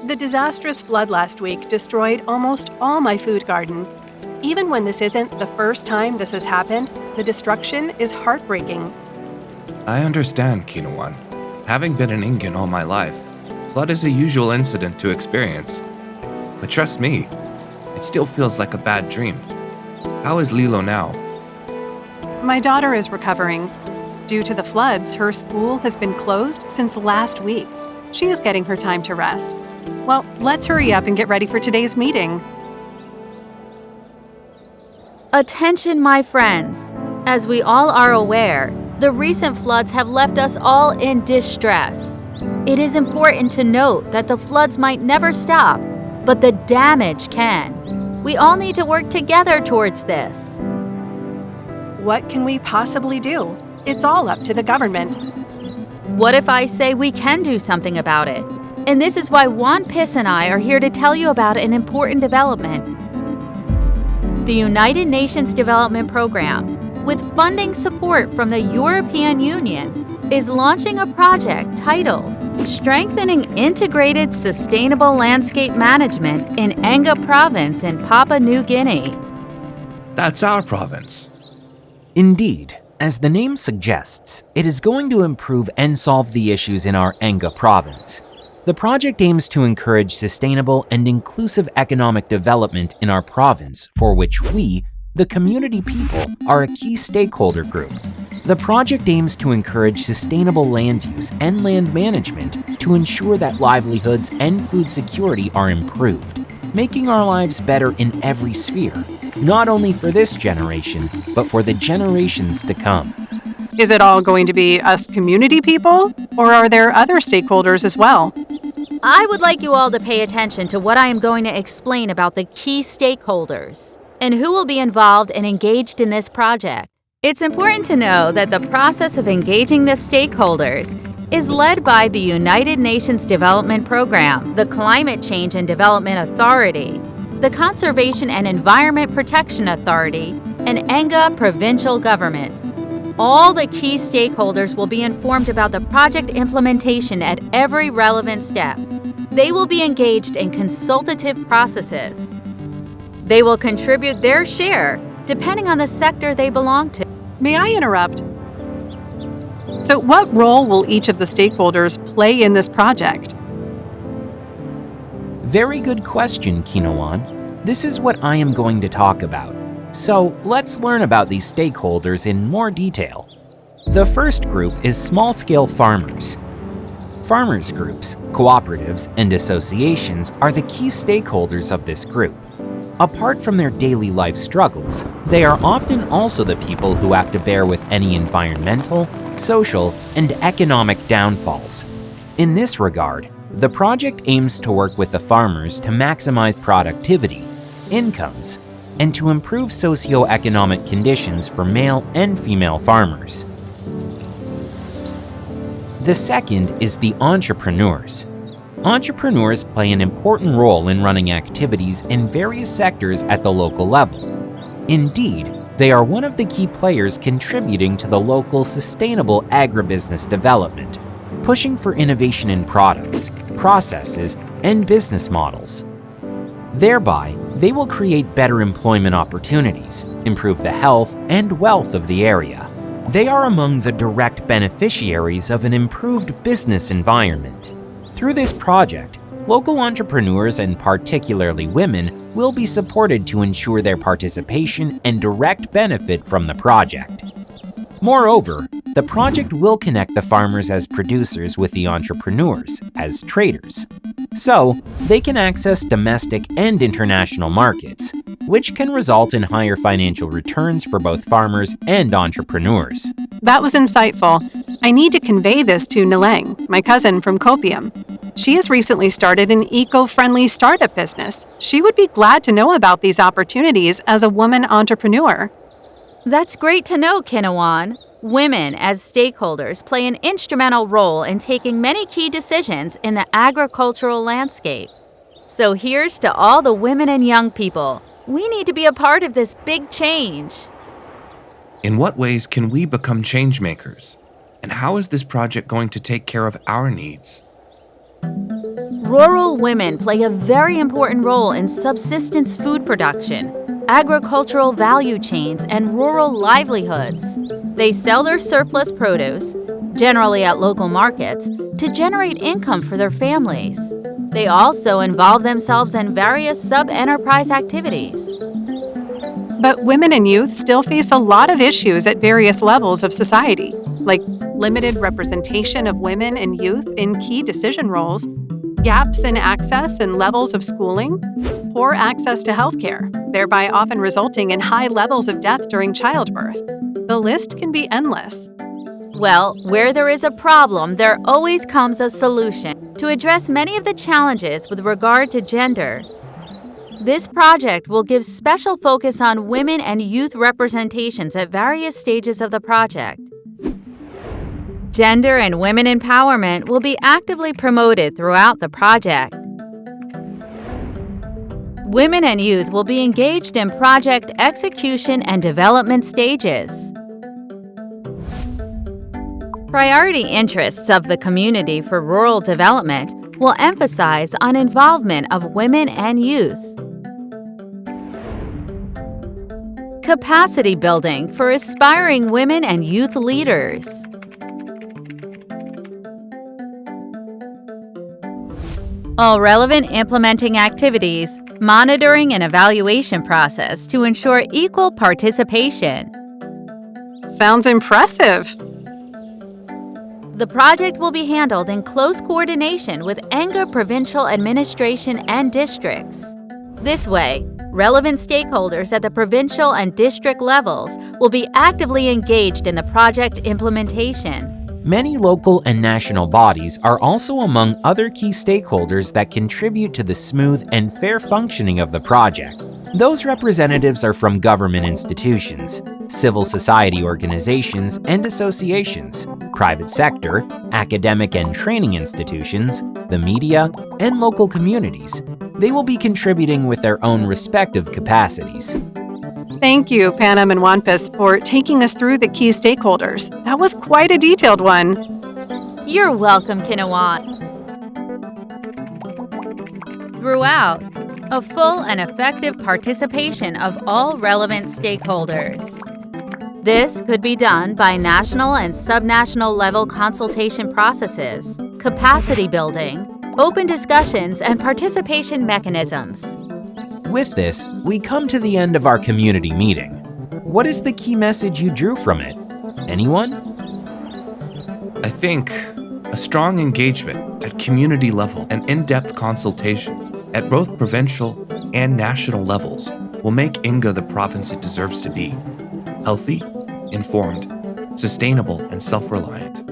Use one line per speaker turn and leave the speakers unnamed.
The disastrous flood last week destroyed almost all my food garden. Even when this isn't the first time this has happened, the destruction is heartbreaking.
I understand, Kinawan. Having been an Ingan all my life, flood is a usual incident to experience. But trust me, it still feels like a bad dream. How is Lilo now?
My daughter is recovering. Due to the floods, her school has been closed since last week. She is getting her time to rest. Well, let's hurry up and get ready for today's meeting.
Attention, my friends. As we all are aware, the recent floods have left us all in distress. It is important to note that the floods might never stop, but the damage can. We all need to work together towards this.
What can we possibly do? It's all up to the government.
What if I say we can do something about it? And this is why Juan Piss and I are here to tell you about an important development. The United Nations Development Program, with funding support from the European Union, is launching a project titled Strengthening Integrated Sustainable Landscape Management in Enga Province in Papua New Guinea.
That's our province.
Indeed, as the name suggests, it is going to improve and solve the issues in our Enga province. The project aims to encourage sustainable and inclusive economic development in our province, for which we, the community people, are a key stakeholder group. The project aims to encourage sustainable land use and land management to ensure that livelihoods and food security are improved, making our lives better in every sphere, not only for this generation, but for the generations to come.
Is it all going to be us community people, or are there other stakeholders as well?
I would like you all to pay attention to what I am going to explain about the key stakeholders and who will be involved and engaged in this project. It's important to know that the process of engaging the stakeholders is led by the United Nations Development Program, the Climate Change and Development Authority, the Conservation and Environment Protection Authority, and Enga provincial government. All the key stakeholders will be informed about the project implementation at every relevant step. They will be engaged in consultative processes. They will contribute their share, depending on the sector they belong to.
May I interrupt? So what role will each of the stakeholders play in this project?
Very good question, Kinawan. This is what I am going to talk about. So let's learn about these stakeholders in more detail. The first group is small-scale farmers. Farmers groups, cooperatives, and associations are the key stakeholders of this group. Apart from their daily life struggles, they are often also the people who have to bear with any environmental, social, and economic downfalls. In this regard, the project aims to work with the farmers to maximize productivity, incomes, and to improve socio-economic conditions for male and female farmers. The second is the entrepreneurs. Entrepreneurs play an important role in running activities in various sectors at the local level. Indeed, they are one of the key players contributing to the local sustainable agribusiness development, pushing for innovation in products, processes, and business models. Thereby, they will create better employment opportunities, improve the health and wealth of the area. They are among the direct beneficiaries of an improved business environment. Through this project, local entrepreneurs and particularly women will be supported to ensure their participation and direct benefit from the project. Moreover, the project will connect the farmers as producers with the entrepreneurs as traders, so they can access domestic and international markets, which can result in higher financial returns for both farmers and entrepreneurs.
That was insightful. I need to convey this to Nileng, my cousin from Copium. She has recently started an eco-friendly startup business. She would be glad to know about these opportunities as a woman entrepreneur.
That's great to know, Kinawan. Women, as stakeholders, play an instrumental role in taking many key decisions in the agricultural landscape. So here's to all the women and young people. We need to be a part of this big change.
In what ways can we become change makers? And how is this project going to take care of our needs?
Rural women play a very important role in subsistence food production, agricultural value chains, and rural livelihoods. They sell their surplus produce, generally at local markets, to generate income for their families. They also involve themselves in various sub-enterprise activities.
But women and youth still face a lot of issues at various levels of society, like limited representation of women and youth in key decision roles, gaps in access and levels of schooling, poor access to healthcare, thereby often resulting in high levels of death during childbirth. The list can be endless.
Well, where there is a problem, there always comes a solution. To address many of the challenges with regard to gender, this project will give special focus on women and youth representations at various stages of the project. Gender and women empowerment will be actively promoted throughout the project. Women and youth will be engaged in project execution and development stages. Priority interests of the community for rural development will emphasize on involvement of women and youth. Capacity building for aspiring women and youth leaders. All relevant implementing activities, monitoring and evaluation process to ensure equal participation.
Sounds impressive.
The project will be handled in close coordination with Enga provincial administration and districts. This way, relevant stakeholders at the provincial and district levels will be actively engaged in the project implementation.
Many local and national bodies are also among other key stakeholders that contribute to the smooth and fair functioning of the project. Those representatives are from government institutions, civil society organizations and associations, private sector, academic and training institutions, the media, and local communities. They will be contributing with their own respective capacities.
Thank you, Panam and Wanpis, for taking us through the key stakeholders. That was quite a detailed one.
You're welcome, Kinawat. Throughout, a full and effective participation of all relevant stakeholders. This could be done by national and subnational level consultation processes, capacity building, open discussions, and participation mechanisms.
With this, we come to the end of our community meeting. What is the key message you drew from it? Anyone?
I think a strong engagement at community level and in-depth consultation at both provincial and national levels will make Enga the province it deserves to be: healthy, informed, sustainable, and self-reliant.